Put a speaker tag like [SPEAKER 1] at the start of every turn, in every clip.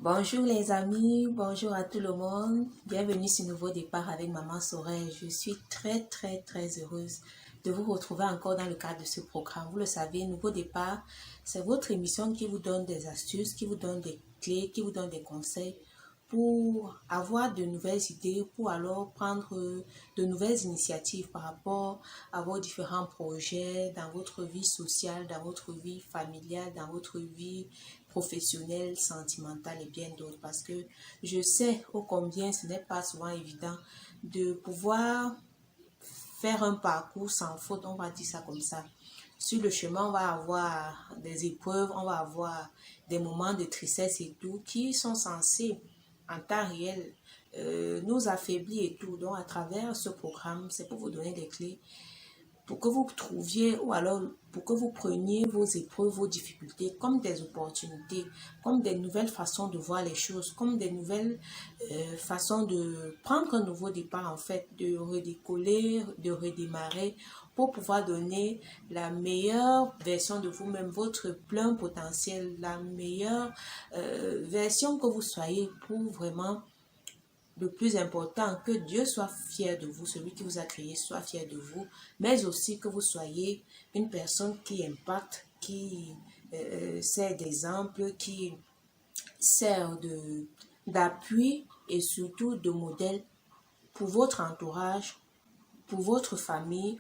[SPEAKER 1] Bonjour les amis, bonjour à tout le monde. Bienvenue sur Nouveau Départ avec Maman Sorel. Je suis très heureuse de vous retrouver encore dans le cadre de ce programme. Vous le savez, Nouveau Départ, c'est votre émission qui vous donne des astuces, qui vous donne des clés, qui vous donne des conseils pour avoir de nouvelles idées, pour alors prendre de nouvelles initiatives par rapport à vos différents projets dans votre vie sociale, dans votre vie familiale, dans votre vie professionnelle, sentimentale et bien d'autres. Parce que je sais ô combien ce n'est pas souvent évident de pouvoir faire un parcours sans faute, on va dire ça comme ça. Sur le chemin, on va avoir des épreuves, on va avoir des moments de tristesse et tout qui sont censés en temps réel nous affaiblir et tout. Donc à travers ce programme, c'est pour vous donner des clés pour que vous trouviez ou alors pour que vous preniez vos épreuves, vos difficultés comme des opportunités, comme des nouvelles façons de voir les choses, comme des nouvelles façons de prendre un nouveau départ en fait, de redécoller, de redémarrer pour pouvoir donner la meilleure version de vous-même, votre plein potentiel, la meilleure version que vous soyez pour vraiment le plus important, que Dieu soit fier de vous, celui qui vous a créé soit fier de vous, mais aussi que vous soyez une personne qui impacte, qui sert d'exemple, qui sert d'appui et surtout de modèle pour votre entourage, pour votre famille,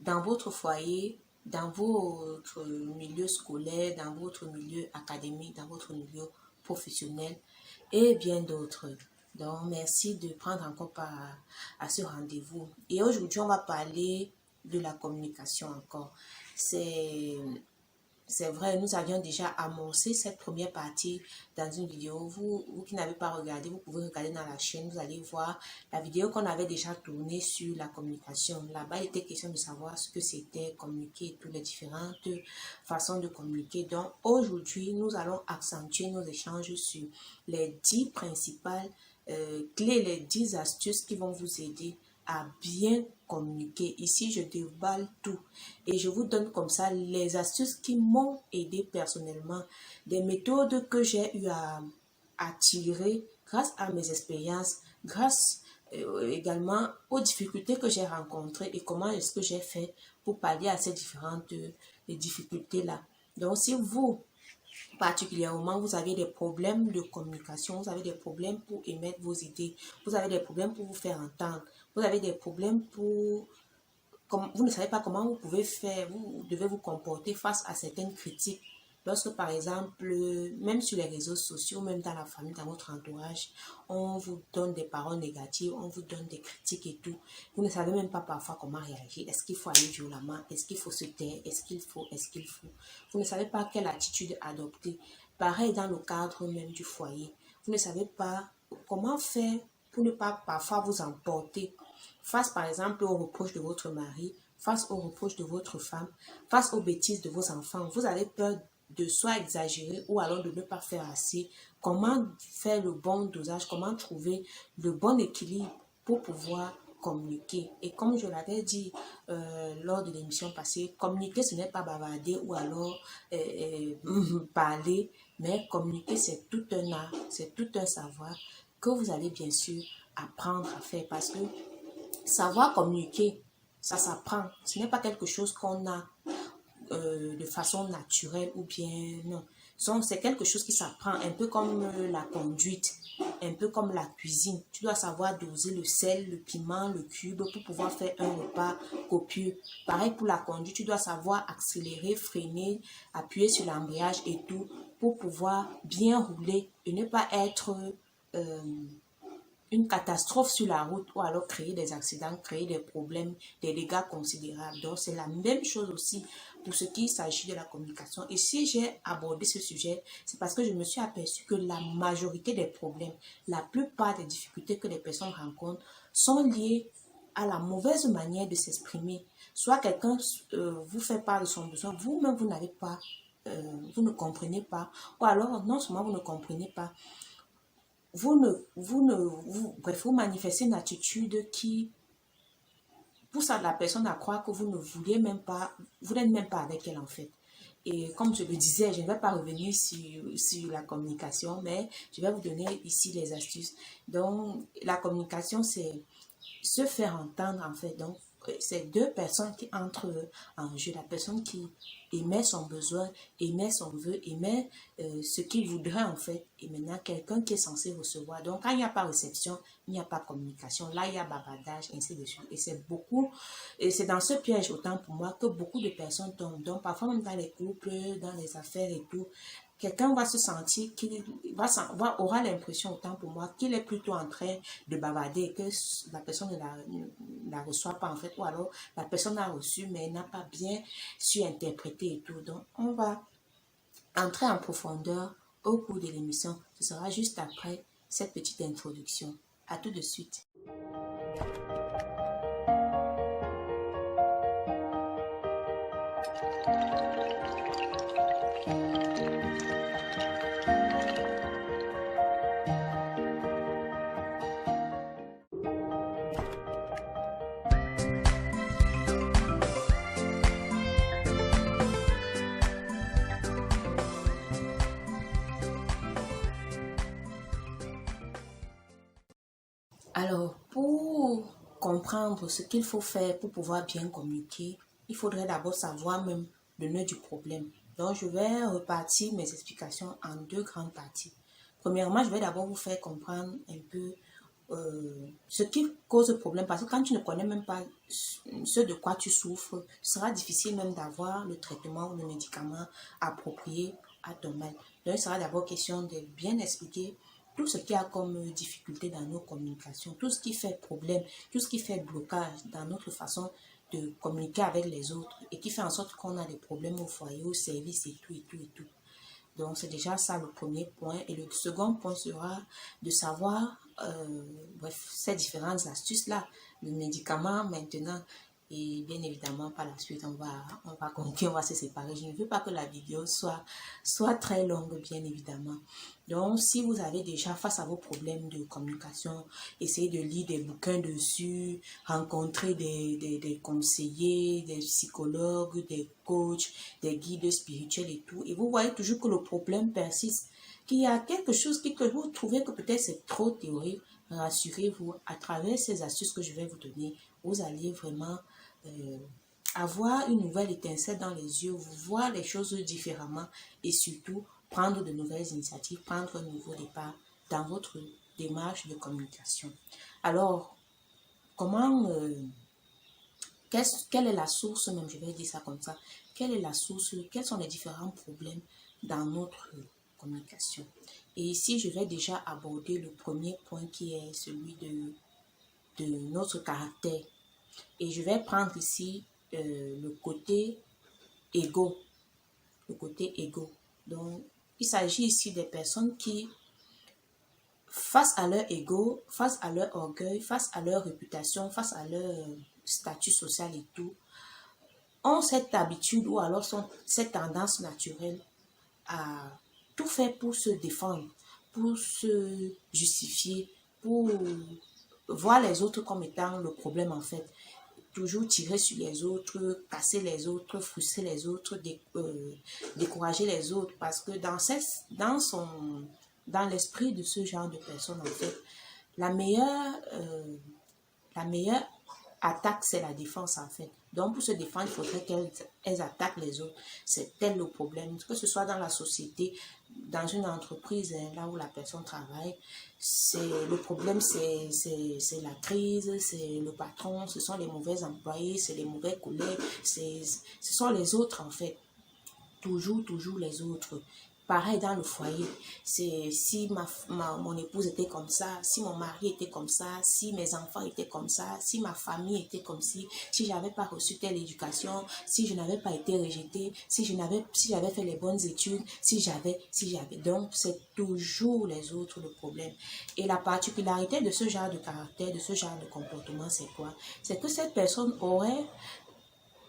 [SPEAKER 1] dans votre foyer, dans votre milieu scolaire, dans votre milieu académique, dans votre milieu professionnel et bien d'autres. Donc, merci de prendre encore part à ce rendez-vous. Et aujourd'hui, on va parler de la communication encore. C'est vrai, nous avions déjà amorcé cette première partie dans une vidéo. Vous qui n'avez pas regardé, vous pouvez regarder dans la chaîne, vous allez voir la vidéo qu'on avait déjà tournée sur la communication. Là-bas, il était question de savoir ce que c'était communiquer, toutes les différentes façons de communiquer. Donc, aujourd'hui, nous allons accentuer nos échanges sur les 10 principales clés, les 10 astuces qui vont vous aider à bien communiquer. Ici, je déballe tout et je vous donne comme ça les astuces qui m'ont aidé personnellement, des méthodes que j'ai eu à tirer grâce à mes expériences, grâce également aux difficultés que j'ai rencontrées et comment est-ce que j'ai fait pour pallier à ces différentes difficultés-là. Donc, si vous, particulièrement, vous avez des problèmes de communication, vous avez des problèmes pour émettre vos idées, vous avez des problèmes pour vous faire entendre, vous avez des problèmes pour... Comme vous ne savez pas comment vous pouvez faire, vous devez vous comporter face à certaines critiques. Lorsque, par exemple, même sur les réseaux sociaux, même dans la famille, dans votre entourage, on vous donne des paroles négatives, on vous donne des critiques et tout. Vous ne savez même pas parfois comment réagir. Est-ce qu'il faut aller violemment? Est-ce qu'il faut se taire? Est-ce qu'il faut? Vous ne savez pas quelle attitude adopter. Pareil dans le cadre même du foyer. Vous ne savez pas comment faire pour ne pas parfois vous emporter face par exemple aux reproches de votre mari, face aux reproches de votre femme, face aux bêtises de vos enfants. Vous avez peur de soit exagérer ou alors de ne pas faire assez. Comment faire le bon dosage, comment trouver le bon équilibre pour pouvoir communiquer. Et comme je l'avais dit lors de l'émission passée, communiquer ce n'est pas bavarder ou alors parler, mais communiquer c'est tout un art, c'est tout un savoir que vous allez bien sûr apprendre à faire parce que savoir communiquer, ça s'apprend. Ce n'est pas quelque chose qu'on a de façon naturelle ou bien non. C'est quelque chose qui s'apprend, un peu comme la conduite, un peu comme la cuisine. Tu dois savoir doser le sel, le piment, le cube pour pouvoir faire un repas copieux. Pareil pour la conduite, tu dois savoir accélérer, freiner, appuyer sur l'embrayage et tout pour pouvoir bien rouler et ne pas être une catastrophe sur la route ou alors créer des accidents, créer des problèmes, des dégâts considérables. Donc, c'est la même chose aussi pour ce qui s'agit de la communication. Et si j'ai abordé ce sujet, c'est parce que je me suis aperçue que la majorité des problèmes, la plupart des difficultés que les personnes rencontrent sont liées à la mauvaise manière de s'exprimer. Soit quelqu'un vous fait part de son besoin, vous-même vous n'avez pas, vous ne comprenez pas, ou alors non seulement vous ne comprenez pas, bref, vous manifestez une attitude qui pousse à la personne à croire que vous ne vouliez même pas, vous n'êtes même pas avec elle en fait. Et comme je le disais, je ne vais pas revenir sur la communication, mais je vais vous donner ici les astuces. Donc, la communication, c'est se faire entendre en fait. Donc, c'est deux personnes qui entrent en jeu. La personne qui émet son besoin, émet son vœu, émet ce qu'il voudrait en fait. Et maintenant, quelqu'un qui est censé recevoir. Donc, quand il n'y a pas réception, il n'y a pas communication. Là, il y a bavardage, ainsi de suite. Et c'est beaucoup, et c'est dans ce piège, autant pour moi, que beaucoup de personnes tombent. Donc, parfois même dans les couples, dans les affaires et tout, quelqu'un va se sentir qu'il aura l'impression, autant pour moi, qu'il est plutôt en train de bavarder et que la personne ne la reçoit pas en fait, ou alors la personne a reçu mais n'a pas bien su interpréter et tout. Donc, on va entrer en profondeur au cours de l'émission. Ce sera juste après cette petite introduction. À tout de suite. Alors, pour comprendre ce qu'il faut faire pour pouvoir bien communiquer, il faudrait d'abord savoir même le nœud du problème. Donc, je vais repartir mes explications en deux grandes parties. Premièrement, je vais d'abord vous faire comprendre un peu ce qui cause le problème, parce que quand tu ne connais même pas ce de quoi tu souffres, ce sera difficile même d'avoir le traitement ou le médicament approprié à ton mal. Donc, il sera d'abord question de bien expliquer tout ce qui a comme difficulté dans nos communications, tout ce qui fait problème, tout ce qui fait blocage dans notre façon de communiquer avec les autres et qui fait en sorte qu'on a des problèmes au foyer, au service et tout, et tout, et tout. Donc, c'est déjà ça le premier point. Et le second point sera de savoir, bref, ces différentes astuces-là, le médicament maintenant. Et bien évidemment, par la suite, on va conclure, on va se séparer. Je ne veux pas que la vidéo soit très longue, bien évidemment. Donc, si vous avez déjà face à vos problèmes de communication, essayez de lire des bouquins dessus, rencontrer des conseillers, des psychologues, des coachs, des guides spirituels et tout. Et vous voyez toujours que le problème persiste, qu'il y a quelque chose que vous trouvez que peut-être c'est trop théorique. Rassurez-vous, à travers ces astuces que je vais vous donner, vous allez vraiment avoir une nouvelle étincelle dans les yeux, vous voir les choses différemment et surtout prendre de nouvelles initiatives, prendre un nouveau départ dans votre démarche de communication. Alors, comment, quelle est la source, même je vais dire ça comme ça, quelle est la source, quels sont les différents problèmes dans notre communication. Et ici, je vais déjà aborder le premier point qui est celui de notre caractère. Et je vais prendre ici le côté égo. Le côté égo. Donc, il s'agit ici des personnes qui, face à leur égo, face à leur orgueil, face à leur réputation, face à leur statut social et tout, ont cette habitude ou alors cette tendance naturelle à tout faire pour se défendre, pour se justifier, pour voir les autres comme étant le problème en fait. Toujours tirer sur les autres, casser les autres, frustrer les autres, décourager les autres. Parce que dans l'esprit de ce genre de personnes, en fait, la meilleure attaque, c'est la défense, en fait. Donc, pour se défendre, il faudrait qu'elles attaquent les autres. C'est tel le problème. Que ce soit dans la société, dans une entreprise, là où la personne travaille, le problème, c'est la crise, c'est le patron, ce sont les mauvais employés, c'est les mauvais collègues, ce sont les autres, en fait. Toujours les autres. Pareil dans le foyer, c'est si mon épouse était comme ça, si mon mari était comme ça, si mes enfants étaient comme ça, si ma famille était comme si j'avais pas reçu telle éducation, si je n'avais pas été rejetée, si j'avais fait les bonnes études, si j'avais. Donc, c'est toujours les autres le problème. Et la particularité de ce genre de caractère, de ce genre de comportement, c'est quoi? C'est que cette personne aurait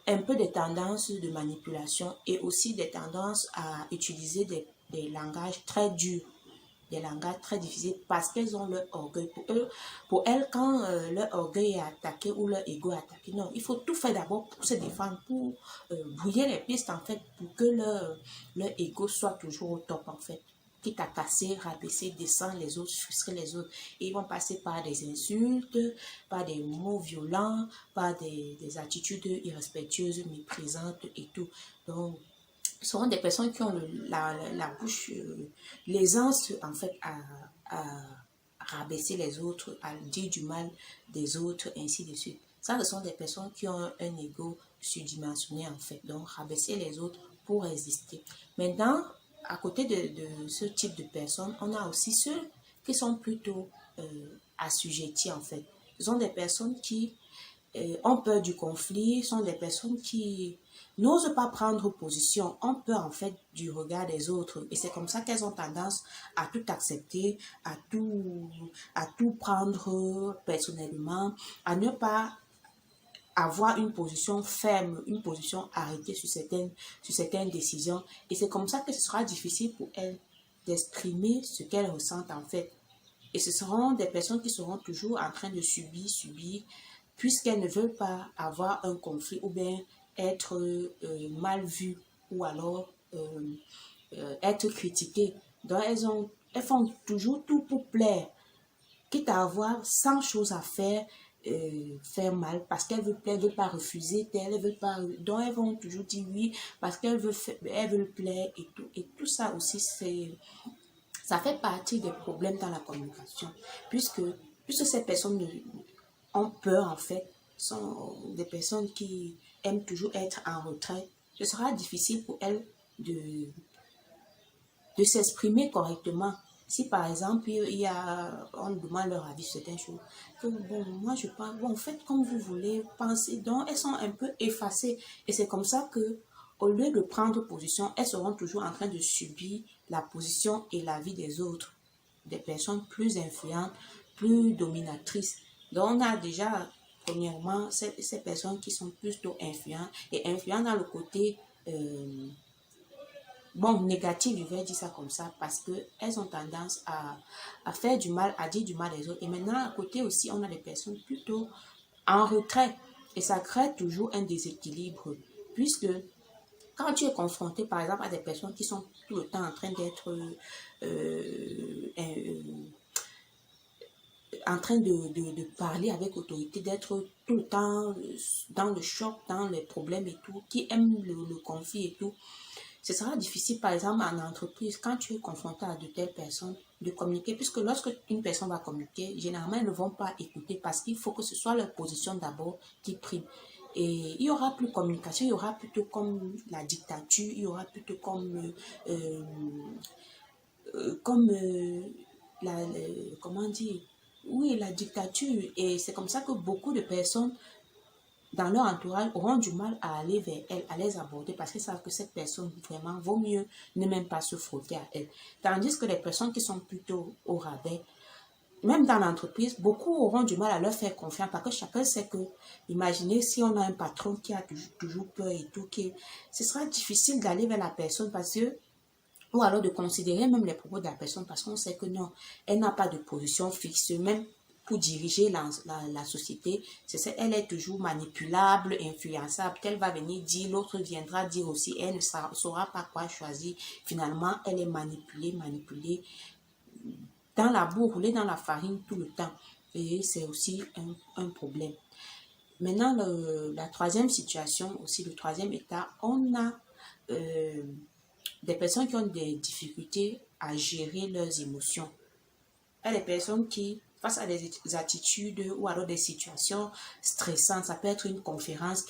[SPEAKER 1] un peu des tendances de manipulation et aussi des tendances à utiliser des langages très durs des langages très difficiles parce qu'elles ont leur orgueil. Pour elles, quand leur orgueil est attaqué ou leur ego est attaqué, non, il faut tout faire d'abord pour se défendre, pour brouiller les pistes en fait, pour que leur ego soit toujours au top en fait. Quitte à casser, rabaisser, descendre les autres, frustrer les autres. Et ils vont passer par des insultes, par des mots violents, par des attitudes irrespectueuses, méprisantes et tout. Donc, ce seront des personnes qui ont la bouche, l'aisance en fait à rabaisser les autres, à dire du mal des autres, ainsi de suite. Ça, ce sont des personnes qui ont un ego surdimensionné en fait. Donc, rabaisser les autres pour exister. Maintenant, à côté de ce type de personnes, on a aussi ceux qui sont plutôt assujettis en fait. Ce sont des personnes qui ont peur du conflit, sont des personnes qui n'osent pas prendre position, ont peur en fait du regard des autres. Et c'est comme ça qu'elles ont tendance à tout accepter, à tout prendre personnellement, à ne pas avoir une position ferme, une position arrêtée sur certaines décisions. Et c'est comme ça que ce sera difficile pour elles d'exprimer ce qu'elles ressentent en fait. Et ce seront des personnes qui seront toujours en train de subir, puisqu'elles ne veulent pas avoir un conflit ou bien être mal vues ou alors être critiquées. Donc elles font toujours tout pour plaire, quitte à avoir 100 choses à faire mal parce qu'elles veulent plaire, elles ne veulent pas refuser elles veulent pas, donc elles vont toujours dire oui parce elles veulent plaire et tout ça aussi ça fait partie des problèmes dans la communication puisque ces personnes ont peur en fait, sont des personnes qui aiment toujours être en retrait. Ce sera difficile pour elles de s'exprimer correctement. Si par exemple, on demande leur avis sur certaines choses, que bon, moi je pense, bon, faites comme vous voulez, pensez. Donc, elles sont un peu effacées. Et c'est comme ça que, au lieu de prendre position, elles seront toujours en train de subir la position et la vie des autres, des personnes plus influentes, plus dominatrices. Donc, on a déjà, premièrement, ces personnes qui sont plutôt influentes, et influentes dans le côté bon, négatif, je vais dire ça comme ça, parce qu'elles ont tendance à faire du mal, à dire du mal des autres. Et maintenant, à côté aussi, on a des personnes plutôt en retrait. Et ça crée toujours un déséquilibre, puisque quand tu es confronté, par exemple, à des personnes qui sont tout le temps en train d'être en train de parler avec autorité, d'être tout le temps dans le choc, dans les problèmes et tout, qui aiment le conflit et tout, ce sera difficile, par exemple, en entreprise, quand tu es confronté à de telles personnes, de communiquer, puisque lorsque une personne va communiquer, généralement, elles ne vont pas écouter parce qu'il faut que ce soit leur position d'abord qui prime. Et il y aura plus de communication, il y aura plutôt comme la dictature, il y aura plutôt comme comment dire, oui, la dictature. Et c'est comme ça que beaucoup de personnes dans leur entourage auront du mal à aller vers elles, à les aborder parce qu'ils savent que cette personne vraiment vaut mieux ne même pas se frotter à elle. Tandis que les personnes qui sont plutôt au rabais, même dans l'entreprise, beaucoup auront du mal à leur faire confiance parce que chacun sait que, imaginez si on a un patron qui a toujours peur et tout, ce sera difficile d'aller vers la personne parce que, ou alors de considérer même les propos de la personne parce qu'on sait que non, elle n'a pas de position fixe, même pour diriger la société, elle est toujours manipulable, influençable, elle va venir dire, l'autre viendra dire aussi, elle ne saura pas quoi choisir, finalement elle est manipulée, dans la boue, roulée dans la farine tout le temps, et c'est aussi un problème. Maintenant, la troisième situation, aussi le troisième état, on a des personnes qui ont des difficultés à gérer leurs émotions. Il y a des personnes qui, face à des attitudes ou alors des situations stressantes, ça peut être une conférence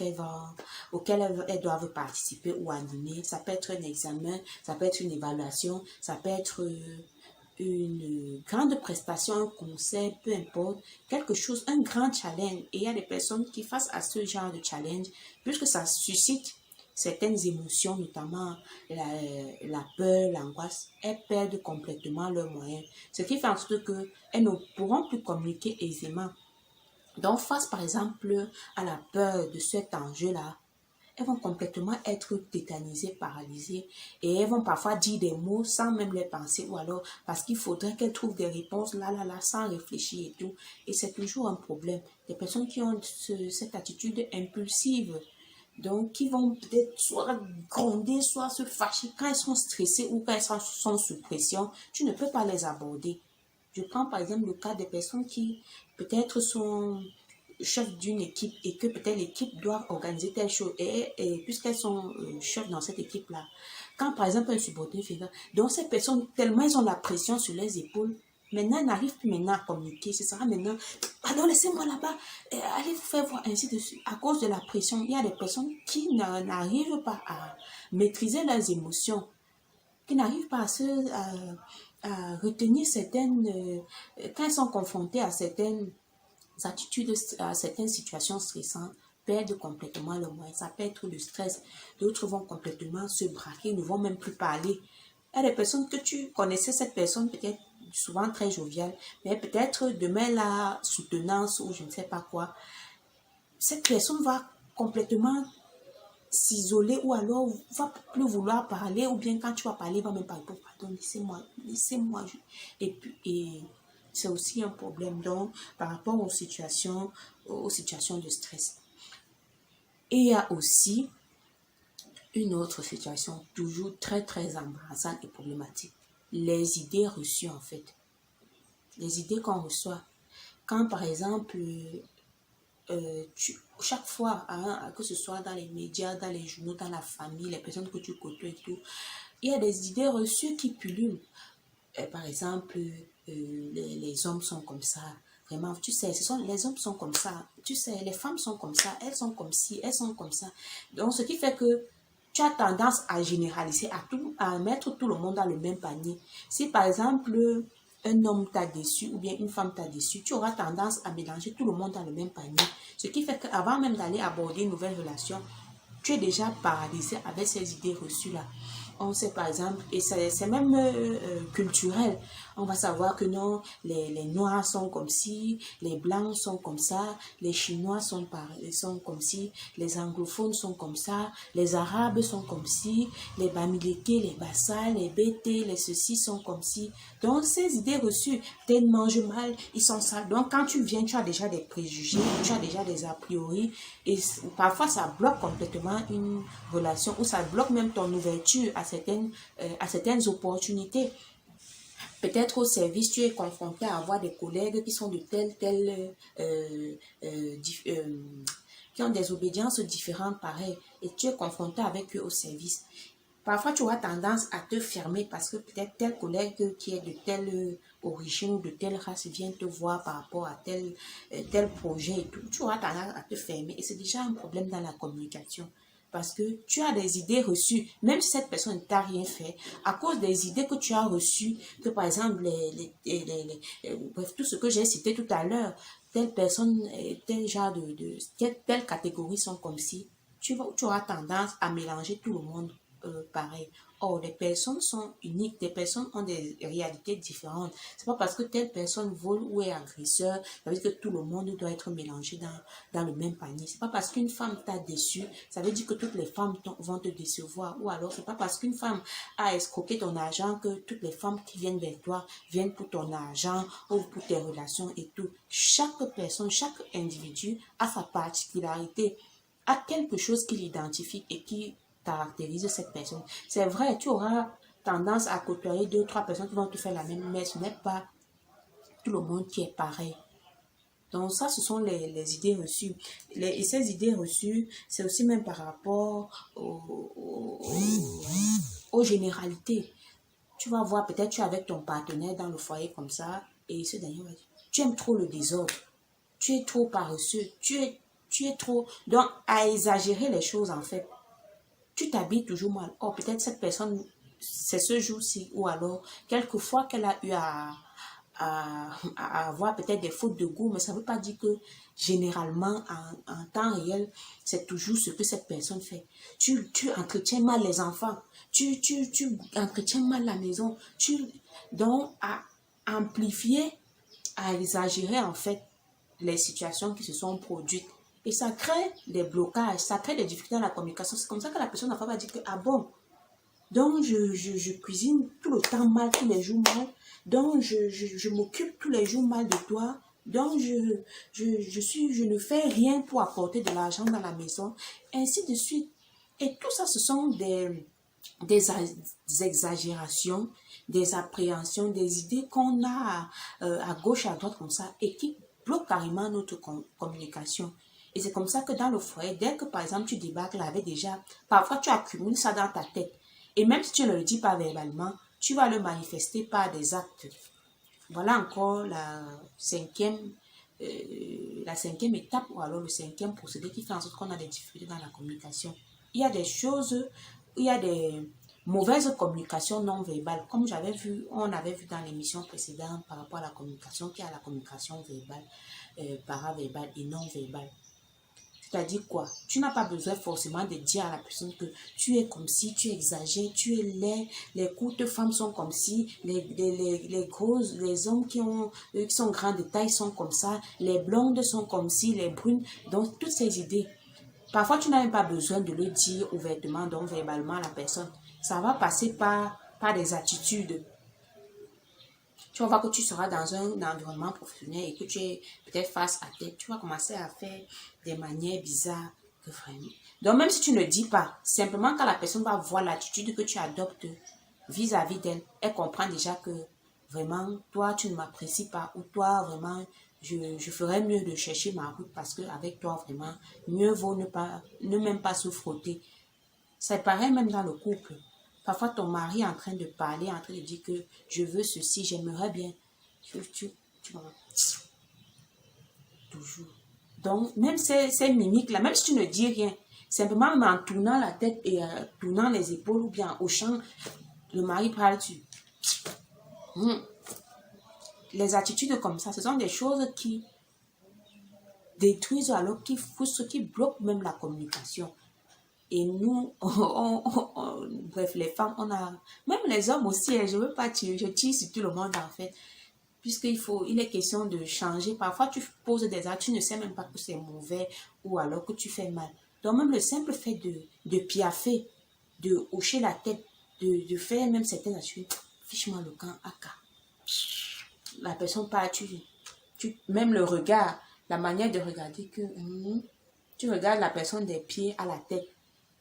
[SPEAKER 1] auquel elles doivent participer ou animer, ça peut être un examen, ça peut être une évaluation, ça peut être une grande prestation, un concert, peu importe, quelque chose, un grand challenge. Et il y a des personnes qui, face à ce genre de challenge, puisque ça suscite certaines émotions, notamment la peur, l'angoisse, elles perdent complètement leurs moyens. Ce qui fait en sorte qu'elles ne pourront plus communiquer aisément. Donc, face par exemple à la peur de cet enjeu-là, elles vont complètement être tétanisées, paralysées et elles vont parfois dire des mots sans même les penser ou alors parce qu'il faudrait qu'elles trouvent des réponses là, sans réfléchir et tout. Et c'est toujours un problème. Des personnes qui ont cette attitude impulsive, donc qui vont peut-être soit gronder, soit se fâcher quand elles sont stressées ou quand elles sont sous pression, tu ne peux pas les aborder. Je prends par exemple le cas des personnes qui peut-être sont chef d'une équipe et que peut-être l'équipe doit organiser telle chose et puisqu'elles sont chefs dans cette équipe-là, quand par exemple un subordonné fait ça, donc ces personnes, tellement ils ont la pression sur les épaules, maintenant elles n'arrivent plus maintenant à communiquer, ce sera maintenant, pardon, laissez-moi là-bas, allez vous faire voir ainsi de suite. À cause de la pression, il y a des personnes qui n'arrivent pas à maîtriser leurs émotions, qui n'arrivent pas à retenir certaines, quand elles sont confrontées à certaines attitudes, à certaines situations stressantes, perdent complètement le moyen. Ça peut être le stress. D'autres vont complètement se braquer, ne vont même plus parler. Il y a des personnes que tu connaissais, cette personne peut-être souvent très joviale, mais peut-être demain la soutenance ou je ne sais pas quoi. Cette personne va complètement s'isoler ou alors va plus vouloir parler ou bien quand tu vas parler, va même pas répondre, pardon, laissez-moi. Et puis, c'est aussi un problème donc par rapport aux situations de stress. Et il y a aussi une autre situation toujours très très embarrassante et problématique. Les idées reçues en fait. Les idées qu'on reçoit. Quand par exemple, chaque fois, hein, que ce soit dans les médias, dans les journaux, dans la famille, les personnes que tu côtoies et tout, il y a des idées reçues qui pullulent. Par exemple, les hommes sont comme ça. Vraiment, tu sais, les hommes sont comme ça. Tu sais, les femmes sont comme ça. Elles sont comme ci, elles sont comme ça. Donc, ce qui fait que tu as tendance à généraliser, à mettre tout le monde dans le même panier. Si, par exemple, un homme t'a déçu ou bien une femme t'a déçu, tu auras tendance à mélanger tout le monde dans le même panier. Ce qui fait qu'avant même d'aller aborder une nouvelle relation, tu es déjà paralysé avec ces idées reçues-là. On sait par exemple, et c'est même culturel, on va savoir que non, les Noirs sont comme ci, les Blancs sont comme ça, les Chinois sont comme ci, les anglophones sont comme ça, les Arabes sont comme ci, les Bamileke, les Bassa, les Bété, les ceci sont comme ci. Donc ces idées reçues, ils mangent mal, ils sont sales. Donc quand tu viens, tu as déjà des préjugés, tu as déjà des a priori, et parfois ça bloque complètement une relation ou ça bloque même ton ouverture à certaines opportunités. Peut-être au service, tu es confronté à avoir des collègues qui sont de qui ont des obédiences différentes, pareil, et tu es confronté avec eux au service. Parfois, tu auras tendance à te fermer parce que peut-être tel collègue qui est de telle origine ou de telle race vient te voir par rapport à tel projet et tout. Tu auras tendance à te fermer et c'est déjà un problème dans la communication. Parce que tu as des idées reçues, même si cette personne ne t'a rien fait, à cause des idées que tu as reçues, que par exemple, bref, tout ce que j'ai cité tout à l'heure, telle personne, tel genre telle catégorie sont comme si, tu auras tendance à mélanger tout le monde pareil. Or, les personnes sont uniques, des personnes ont des réalités différentes. C'est pas parce que telle personne vole ou est agresseur, ça veut dire que tout le monde doit être mélangé dans le même panier. C'est pas parce qu'une femme t'a déçu, ça veut dire que toutes les femmes vont te décevoir. Ou alors, c'est pas parce qu'une femme a escroqué ton argent que toutes les femmes qui viennent vers toi viennent pour ton argent ou pour tes relations et tout. Chaque personne, chaque individu a sa particularité, a quelque chose qui l'identifie et qui caractérise cette personne. C'est vrai, tu auras tendance à côtoyer 2-3 personnes qui vont te faire la même, mais ce n'est pas tout le monde qui est pareil. Donc ça, ce sont les idées reçues. Et ces idées reçues, c'est aussi même par rapport aux généralités. Tu vas voir, peut-être tu es avec ton partenaire dans le foyer comme ça, et ce dernier va dire, tu aimes trop le désordre, tu es trop paresseux, tu es trop... Donc, à exagérer les choses en fait. Tu t'habilles toujours mal. Oh, peut-être cette personne, c'est ce jour-ci, ou alors, quelquefois qu'elle a eu à avoir peut-être des fautes de goût, mais ça ne veut pas dire que généralement, en temps réel, c'est toujours ce que cette personne fait. Tu entretiens mal les enfants, tu entretiens mal la maison, donc à amplifier, à exagérer en fait les situations qui se sont produites Et ça crée des blocages, ça crée des difficultés dans la communication. C'est comme ça que la personne va dire que, ah bon, donc je cuisine tout le temps mal, tous les jours mal. Donc je m'occupe tous les jours mal de toi. Donc je ne fais rien pour apporter de l'argent dans la maison. Ainsi de suite. Et tout ça, ce sont des exagérations, des appréhensions, des idées qu'on a à gauche, à droite comme ça et qui bloquent carrément notre communication. Et c'est comme ça que dans le foyer, dès que par exemple tu débarques là avec déjà, parfois tu accumules ça dans ta tête. Et même si tu ne le dis pas verbalement, tu vas le manifester par des actes. Voilà encore la cinquième étape ou alors le cinquième procédé qui fait en sorte qu'on a des difficultés dans la communication. Il y a des choses, il y a des mauvaises communications non verbales. Comme on avait vu dans l'émission précédente par rapport à la communication, qui est la communication verbale, paraverbale et non verbale. C'est-à-dire quoi? Tu n'as pas besoin forcément de dire à la personne que tu es comme si, tu exagères, tu es laid, les courtes femmes sont comme si, les grosses, les hommes qui sont grands de taille sont comme ça, les blondes sont comme si, les brunes. Donc, toutes ces idées. Parfois, tu n'as même pas besoin de le dire ouvertement, donc verbalement à la personne. Ça va passer par des attitudes. Tu vas voir que tu seras dans un environnement professionnel et que tu es peut-être face à tête. Tu vas commencer à faire des manières bizarres que vraiment. Donc, même si tu ne dis pas, simplement quand la personne va voir l'attitude que tu adoptes vis-à-vis d'elle, elle comprend déjà que vraiment, toi, tu ne m'apprécies pas ou toi, vraiment, je ferais mieux de chercher ma route parce qu'avec toi, vraiment, mieux vaut ne même pas se frotter. C'est pareil même dans le couple. Parfois, ton mari est en train de parler, en train de dire que je veux ceci, j'aimerais bien. Tu vas toujours. Donc, même ces mimiques-là, même si tu ne dis rien, simplement en tournant la tête et tournant les épaules ou bien en hochant, le mari parle dessus. Les attitudes comme ça, ce sont des choses qui détruisent alors qui frustrent, qui bloquent même la communication. Et nous, bref, les femmes, on a, même les hommes aussi, je ne veux pas tirer, je tire sur tout le monde en fait, il est question de changer. Parfois, tu poses des actes, tu ne sais même pas que c'est mauvais ou alors que tu fais mal. Donc, même le simple fait de piaffer, de hocher la tête, de faire même certaines actions, fiche-moi le camp, aka. La personne part, même le regard, la manière de regarder que tu regardes la personne des pieds à la tête.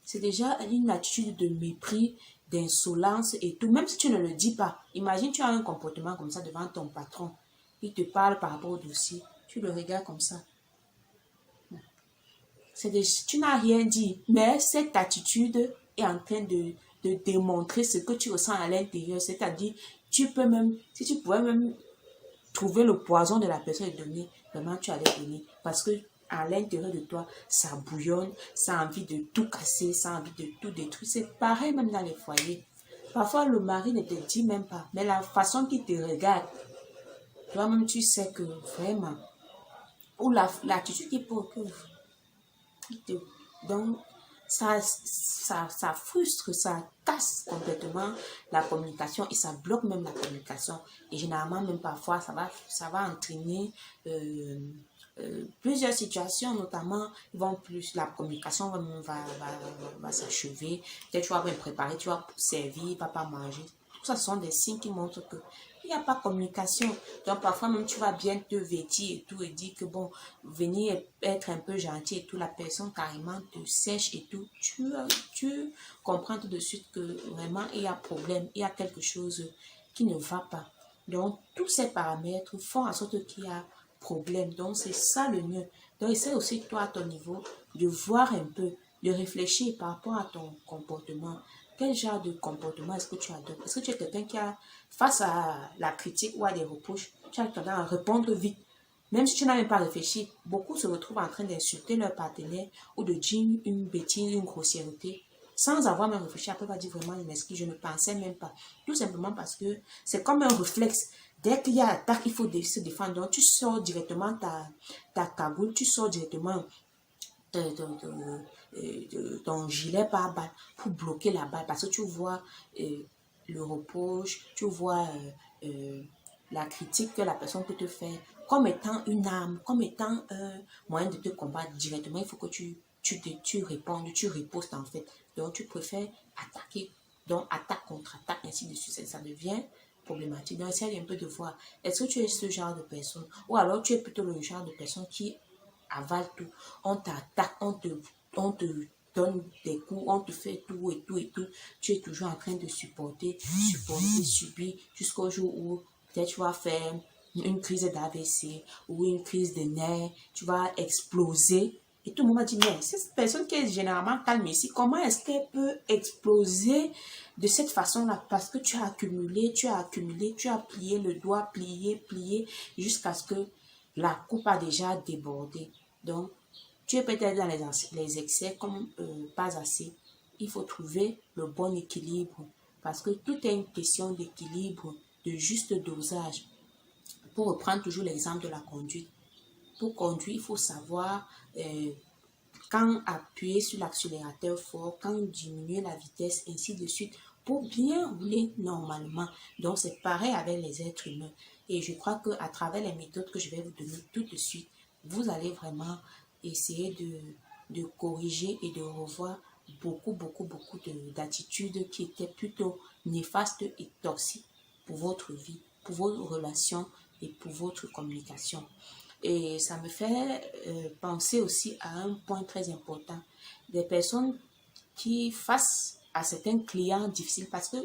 [SPEAKER 1] C'est déjà une attitude de mépris, d'insolence et tout. Même si tu ne le dis pas, imagine tu as un comportement comme ça devant ton patron. Il te parle par rapport au dossier. Tu le regardes comme ça. Tu n'as rien dit, mais cette attitude est en train de démontrer ce que tu ressens à l'intérieur. C'est-à-dire, si tu pouvais même trouver le poison de la personne et donner, vraiment tu allais donner. Parce que à l'intérieur de toi, ça bouillonne, ça a envie de tout casser, ça a envie de tout détruire. C'est pareil même dans les foyers. Parfois, le mari ne te dit même pas, mais la façon qu'il te regarde, toi-même, tu sais que vraiment, ou l'attitude qu'il pose, donc, ça frustre, ça casse complètement la communication et ça bloque même la communication. Et généralement, même parfois, ça va entraîner plusieurs situations, notamment, la communication va s'achever. Peut-être tu vas me préparer, tu vas servir, papa manger. Tout ça, ce sont des signes qui montrent que il n'y a pas de communication. Donc, parfois, même tu vas bien te vêtir et tout et dire que bon, venir être un peu gentil et tout, la personne carrément te sèche et tout. Tu comprends tout de suite que vraiment, il y a problème, il y a quelque chose qui ne va pas. Donc, tous ces paramètres font en sorte qu'il y a problème. Donc, c'est ça le mieux. Donc, essaie aussi, toi, à ton niveau, de voir un peu, de réfléchir par rapport à ton comportement. Quel genre de comportement est-ce que tu adoptes? Est-ce que tu es quelqu'un qui a, face à la critique ou à des reproches, tu as tendance à répondre vite? Même si tu n'as même pas réfléchi, beaucoup se retrouvent en train d'insulter leur partenaire ou de dire une bêtise, une grossièreté, sans avoir même réfléchi. Après, va dire vraiment une excuse, je ne pensais même pas. Tout simplement parce que c'est comme un réflexe. Dès qu'il y a attaque, il faut se défendre. Donc, tu sors directement ta cagoule, tu sors directement ton gilet par balle pour bloquer la balle parce que tu vois le reproche, tu vois la critique que la personne peut te faire comme étant une arme, comme étant un moyen de te combattre directement. Il faut que tu répondes, tu ripostes en fait. Donc, tu préfères attaquer, donc attaque contre attaque, ainsi de suite. Ça devient problématique. Donc, essaye un peu de voir, est-ce que tu es ce genre de personne ou alors tu es plutôt le genre de personne qui avale tout. On t'attaque, on te donne des coups, on te fait tout et tout et tout. Tu es toujours en train de supporter, subir jusqu'au jour où peut-être tu vas faire une crise d'AVC ou une crise de nerfs, tu vas exploser. Et tout le monde va dire, mais cette personne qui est généralement calme ici, comment est-ce qu'elle peut exploser de cette façon-là? Parce que tu as accumulé, tu as plié le doigt, plié, jusqu'à ce que la coupe a déjà débordé. Donc, tu es peut-être dans les excès comme pas assez. Il faut trouver le bon équilibre parce que tout est une question d'équilibre, de juste dosage. Pour reprendre toujours l'exemple de la conduite, pour conduire, il faut savoir quand appuyer sur l'accélérateur fort, quand diminuer la vitesse, ainsi de suite, pour bien rouler normalement. Donc, c'est pareil avec les êtres humains. Et je crois qu'à travers les méthodes que je vais vous donner tout de suite, vous allez vraiment essayer de corriger et de revoir beaucoup d'attitudes qui étaient plutôt néfastes et toxiques pour votre vie, pour vos relations et pour votre communication. Et ça me fait penser aussi à un point très important, des personnes qui, face à certains clients difficiles, parce que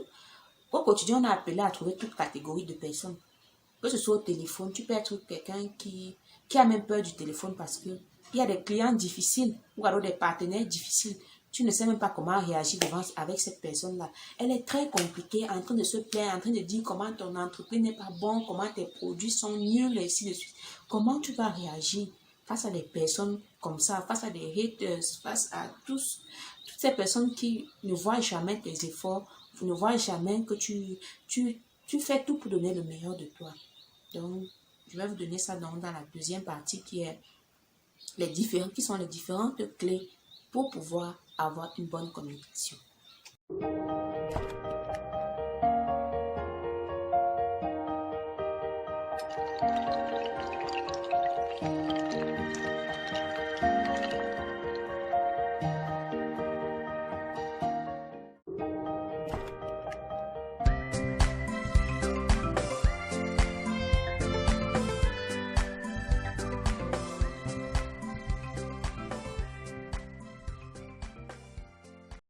[SPEAKER 1] au quotidien, on a appelé à trouver toute catégorie de personnes. Que ce soit au téléphone, tu peux être quelqu'un qui a même peur du téléphone parce que il y a des clients difficiles ou alors des partenaires difficiles. Tu ne sais même pas comment réagir devant avec cette personne-là. Elle est très compliquée, en train de se plaindre, en train de dire comment ton entreprise n'est pas bon, comment tes produits sont nuls, et ainsi de suite. Comment tu vas réagir face à des personnes comme ça, face à des haters, face à toutes ces personnes qui ne voient jamais tes efforts, ne voient jamais que tu fais tout pour donner le meilleur de toi. Donc, je vais vous donner ça dans la deuxième partie qui sont les différentes clés pour pouvoir avoir une bonne communication.